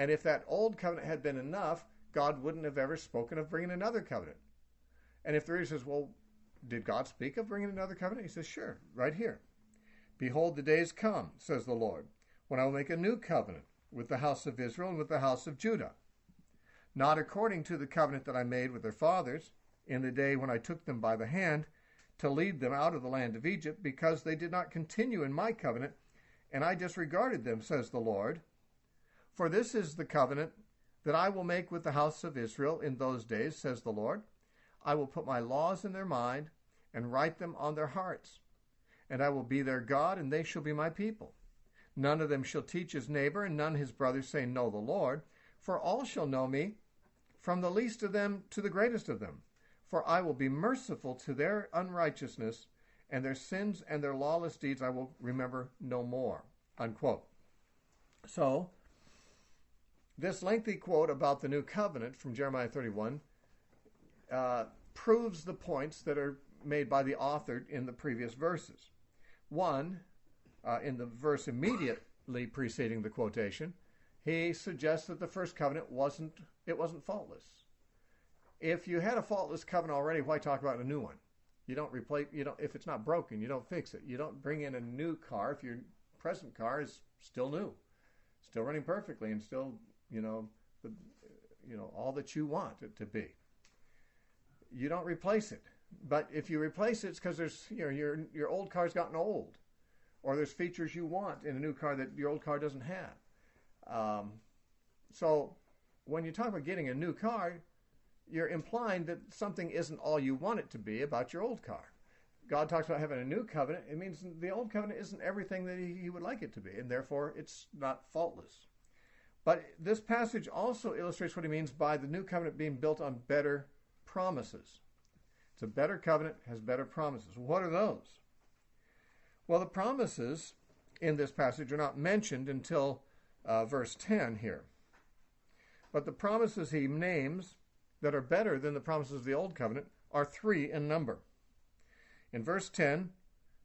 And if that old covenant had been enough, God wouldn't have ever spoken of bringing another covenant. And if the reader says, well, did God speak of bringing another covenant? He says, sure, right here. Behold, the days come, says the Lord, when I will make a new covenant with the house of Israel and with the house of Judah, not according to the covenant that I made with their fathers in the day when I took them by the hand to lead them out of the land of Egypt, because they did not continue in my covenant, and I disregarded them, says the Lord. For this is the covenant that I will make with the house of Israel in those days, says the Lord. I will put my laws in their mind and write them on their hearts. And I will be their God, and they shall be my people. None of them shall teach his neighbor, and none his brother, saying, Know the Lord. For all shall know me, from the least of them to the greatest of them. For I will be merciful to their unrighteousness, and their sins and their lawless deeds I will remember no more. Unquote. So, this lengthy quote about the new covenant from Jeremiah 31 proves the points that are made by the author in the previous verses. One, in the verse immediately preceding the quotation, he suggests that the first covenant wasn't faultless. If you had a faultless covenant already, why talk about a new one? If it's not broken, you don't fix it. You don't bring in a new car if your present car is still new, still running perfectly, and still, all that you want it to be. You don't replace it. But if you replace it, it's because there's, your old car's gotten old, or there's features you want in a new car that your old car doesn't have. So when you talk about getting a new car, you're implying that something isn't all you want it to be about your old car. God talks about having a new covenant. It means the old covenant isn't everything that he would like it to be, and therefore it's not faultless. But this passage also illustrates what he means by the new covenant being built on better promises. It's a better covenant, has better promises. What are those? Well, the promises in this passage are not mentioned until verse 10 here. But the promises he names that are better than the promises of the old covenant are 3 in number. In verse 10,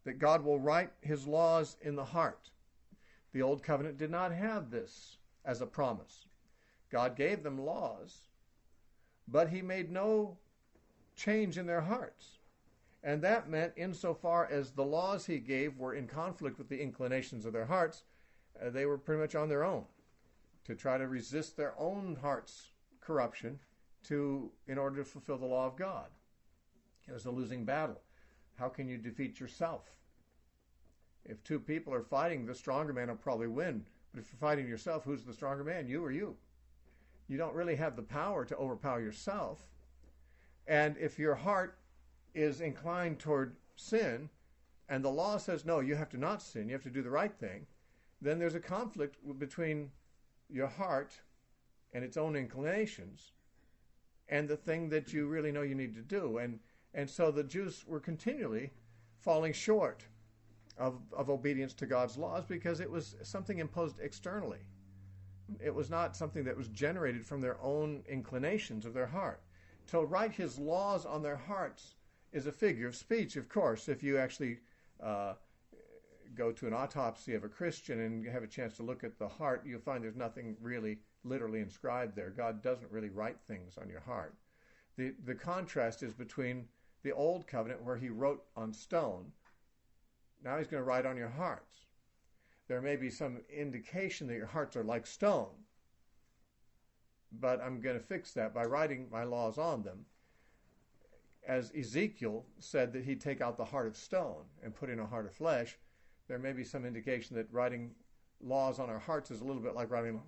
that God will write his laws in the heart. The old covenant did not have this as a promise. God gave them laws, but he made no change in their hearts. And that meant, insofar as the laws he gave were in conflict with the inclinations of their hearts, they were pretty much on their own to try to resist their own heart's corruption in order to fulfill the law of God. It was a losing battle. How can you defeat yourself? If 2 people are fighting, the stronger man will probably win. But if you're fighting yourself, who's the stronger man, you or you? You don't really have the power to overpower yourself. And if your heart is inclined toward sin, and the law says, no, you have to not sin, you have to do the right thing, then there's a conflict between your heart and its own inclinations and the thing that you really know you need to do. And so the Jews were continually falling short of obedience to God's laws because it was something imposed externally. It was not something that was generated from their own inclinations of their heart. To write his laws on their hearts is a figure of speech, of course. If you actually go to an autopsy of a Christian and have a chance to look at the heart, you'll find there's nothing really literally inscribed there. God doesn't really write things on your heart. The contrast is between the old covenant where he wrote on stone. Now he's going to write on your hearts. There may be some indication that your hearts are like stone, but I'm going to fix that by writing my laws on them. As Ezekiel said that he'd take out the heart of stone and put in a heart of flesh, there may be some indication that writing laws on our hearts is a little bit like writing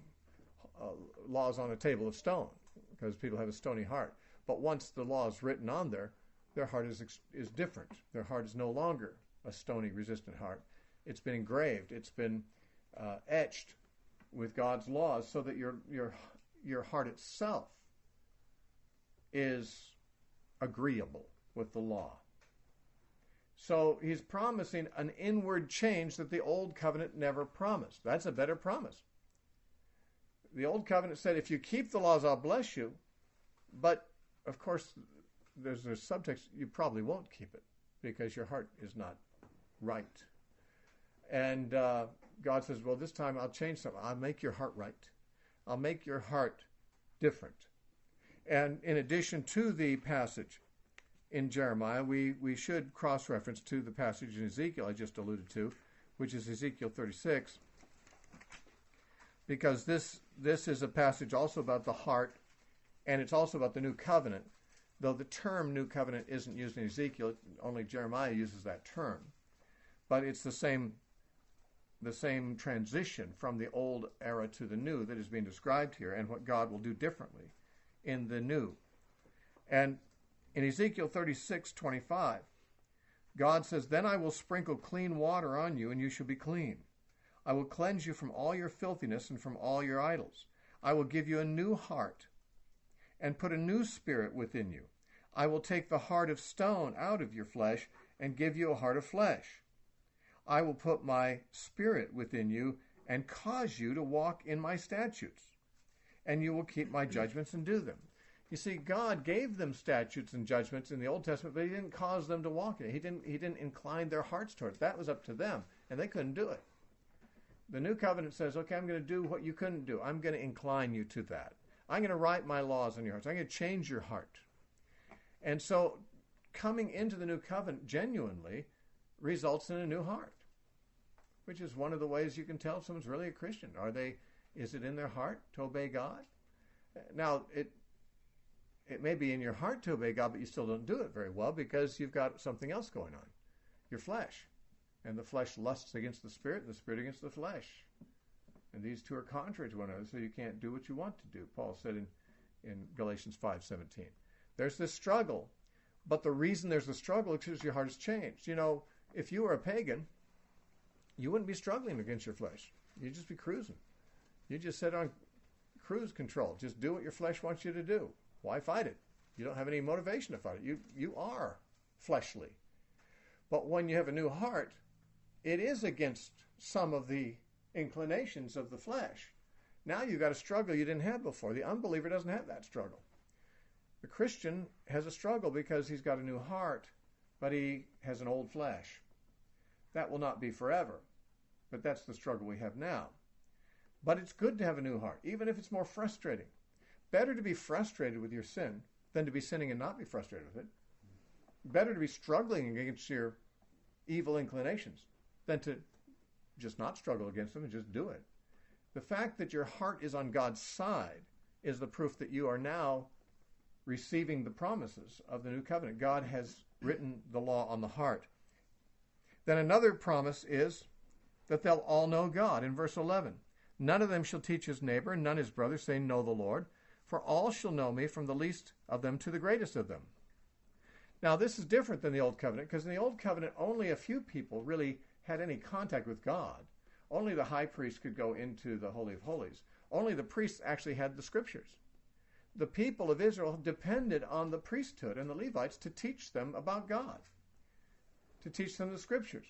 laws on a table of stone, because people have a stony heart. But once the law is written on there, their heart is different. Their heart is no longer a stony, resistant heart. It's been engraved. It's been etched with God's laws so that your heart itself is agreeable with the law. So he's promising an inward change that the old covenant never promised. That's a better promise. The old covenant said, if you keep the laws, I'll bless you. But, of course, there's a subtext, you probably won't keep it because your heart is not right. And God says, well, this time I'll change something. I'll make your heart right. I'll make your heart different. And in addition to the passage in Jeremiah, we should cross-reference to the passage in Ezekiel I just alluded to, which is Ezekiel 36, because this is a passage also about the heart, and it's also about the new covenant, though the term new covenant isn't used in Ezekiel, only Jeremiah uses that term. But it's the same transition from the old era to the new that is being described here, and what God will do differently in the new. And in Ezekiel 36:25, God says, "Then I will sprinkle clean water on you, and you shall be clean. I will cleanse you from all your filthiness and from all your idols. I will give you a new heart and put a new spirit within you. I will take the heart of stone out of your flesh and give you a heart of flesh. I will put my spirit within you and cause you to walk in my statutes, and you will keep my judgments and do them." You see, God gave them statutes and judgments in the Old Testament, but he didn't cause them to walk in it. He didn't incline their hearts towards it. That was up to them, and they couldn't do it. The new covenant says, okay, I'm going to do what you couldn't do. I'm going to incline you to that. I'm going to write my laws on your hearts. I'm going to change your heart. And so coming into the new covenant genuinely results in a new heart, which is one of the ways you can tell if someone's really a Christian. Is it in their heart to obey God? Now, it may be in your heart to obey God, but you still don't do it very well because you've got something else going on, your flesh. And the flesh lusts against the Spirit, and the Spirit against the flesh. And these two are contrary to one another, so you can't do what you want to do, Paul said in Galatians 5:17. There's this struggle, but the reason there's a struggle is because your heart has changed. You know, if you were a pagan, you wouldn't be struggling against your flesh. You'd just be cruising. You just sit on cruise control. Just do what your flesh wants you to do. Why fight it? You don't have any motivation to fight it. You are fleshly. But when you have a new heart, it is against some of the inclinations of the flesh. Now you've got a struggle you didn't have before. The unbeliever doesn't have that struggle. The Christian has a struggle because he's got a new heart, but he has an old flesh. That will not be forever, but that's the struggle we have now. But it's good to have a new heart, even if it's more frustrating. Better to be frustrated with your sin than to be sinning and not be frustrated with it. Better to be struggling against your evil inclinations than to just not struggle against them and just do it. The fact that your heart is on God's side is the proof that you are now receiving the promises of the new covenant. God has written the law on the heart. Then another promise is that they'll all know God. In verse 11, "None of them shall teach his neighbor, and none his brother, saying, Know the Lord. For all shall know me, from the least of them to the greatest of them." Now, this is different than the Old Covenant, because in the Old Covenant, only a few people really had any contact with God. Only the high priest could go into the Holy of Holies. Only the priests actually had the Scriptures. The people of Israel depended on the priesthood and the Levites to teach them about God, to teach them the Scriptures.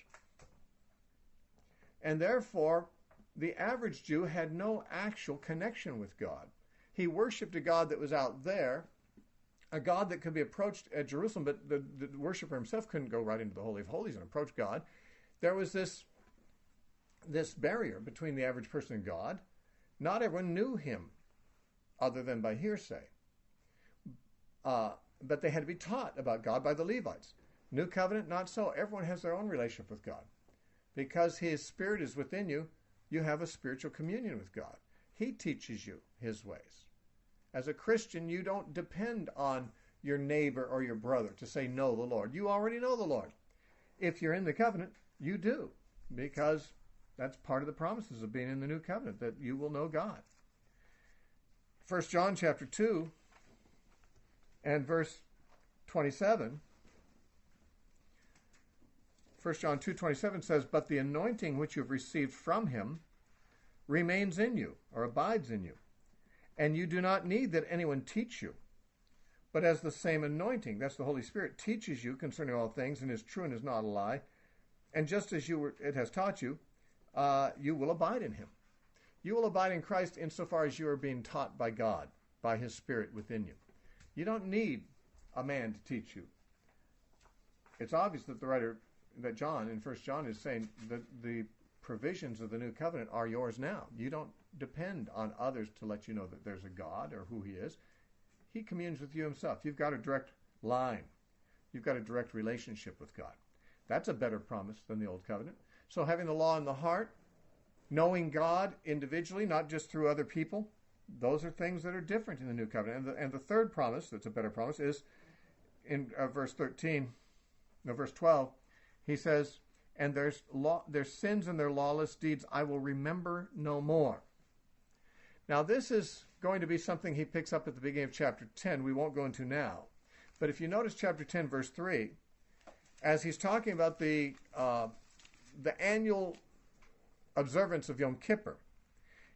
And therefore, the average Jew had no actual connection with God. He worshipped a God that was out there, a God that could be approached at Jerusalem, but the worshiper himself couldn't go right into the Holy of Holies and approach God. There was this barrier between the average person and God. Not everyone knew him other than by hearsay. But they had to be taught about God by the Levites. New Covenant, not so. Everyone has their own relationship with God. Because his Spirit is within you, you have a spiritual communion with God. He teaches you his ways. As a Christian, you don't depend on your neighbor or your brother to say, know the Lord. You already know the Lord. If you're in the covenant, you do, because that's part of the promises of being in the new covenant, that you will know God. 1 John chapter 2 and verse 27, 1 John 2:27 says, "But the anointing which you have received from him remains in you," or abides in you, "and you do not need that anyone teach you. But as the same anointing," that's the Holy Spirit, "teaches you concerning all things, and is true and is not a lie, and just as it has taught you, you will abide in him." You will abide in Christ insofar as you are being taught by God, by his Spirit within you. You don't need a man to teach you. It's obvious that John, in 1 John, is saying that the provisions of the new covenant are yours now. You don't depend on others to let you know that there's a God or who he is. He communes with you himself. You've got a direct line. You've got a direct relationship with God. That's a better promise than the Old Covenant. So having the law in the heart, knowing God individually, not just through other people, those are things that are different in the New Covenant. And the third promise, that's a better promise, is in verse 12. He says, and their sins and their lawless deeds I will remember no more. Now this is going to be something he picks up at the beginning of chapter 10. We won't go into now. But if you notice chapter 10, verse 3, as he's talking about the annual observance of Yom Kippur,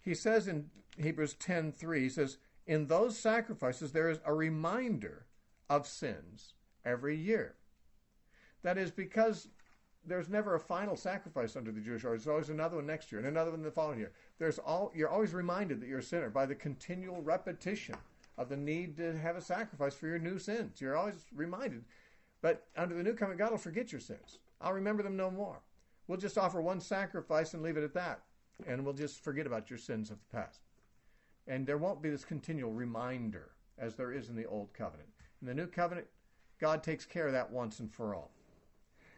he says in Hebrews 10:3, he says, in those sacrifices there is a reminder of sins every year. That is because there's never a final sacrifice under the Jewish order. There's always another one next year and another one the following year. You're always reminded that you're a sinner by the continual repetition of the need to have a sacrifice for your new sins. You're always reminded. But under the New Covenant, God will forget your sins. I'll remember them no more. We'll just offer one sacrifice and leave it at that. And we'll just forget about your sins of the past. And there won't be this continual reminder as there is in the Old Covenant. In the New Covenant, God takes care of that once and for all.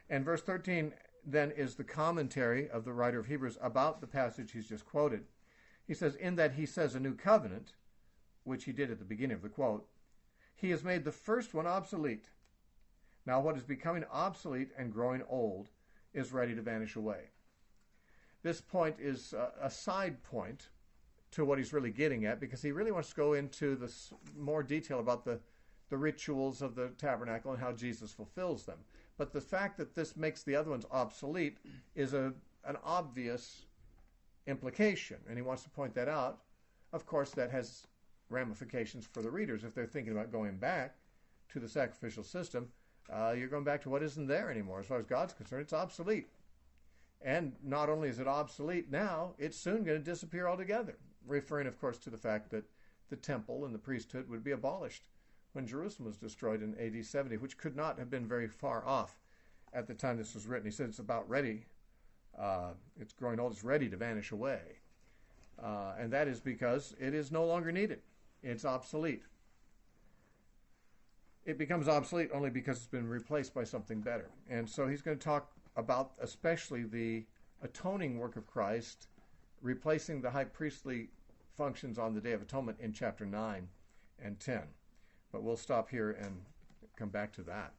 And verse 13 then is the commentary of the writer of Hebrews about the passage he's just quoted. He says, in that he says a new covenant, which he did at the beginning of the quote, he has made the first one obsolete. Now what is becoming obsolete and growing old is ready to vanish away. This point is a side point to what he's really getting at, because he really wants to go into this more detail about the rituals of the tabernacle and how Jesus fulfills them. But the fact that this makes the other ones obsolete is an obvious implication, and he wants to point that out. Of course, that has ramifications for the readers. If they're thinking about going back to the sacrificial system, you're going back to what isn't there anymore. As far as God's concerned, it's obsolete. And not only is it obsolete now, it's soon going to disappear altogether, referring, of course, to the fact that the temple and the priesthood would be abolished when Jerusalem was destroyed in AD 70, which could not have been very far off at the time this was written. He said it's about ready. It's growing old. It's ready to vanish away. And that is because it is no longer needed. It's obsolete. It becomes obsolete only because it's been replaced by something better. And so he's going to talk about especially the atoning work of Christ, replacing the high priestly functions on the Day of Atonement in chapter 9 and 10. But we'll stop here and come back to that.